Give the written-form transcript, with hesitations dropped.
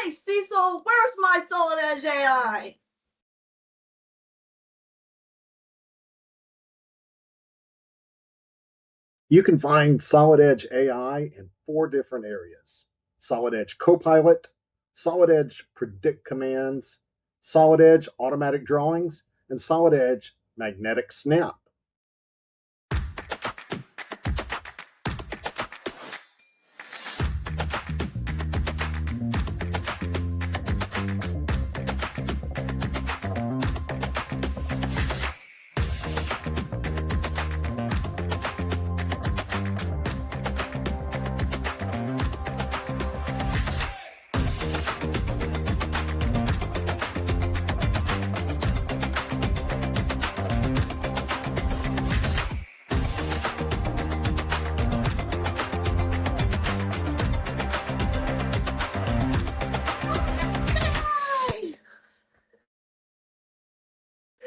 Hey, Cecil, where's my Solid Edge AI? You can find Solid Edge AI in 4 different areas: Solid Edge Copilot, Solid Edge Predict Commands, Solid Edge Automatic Drawings, and Solid Edge Magnetic Snap.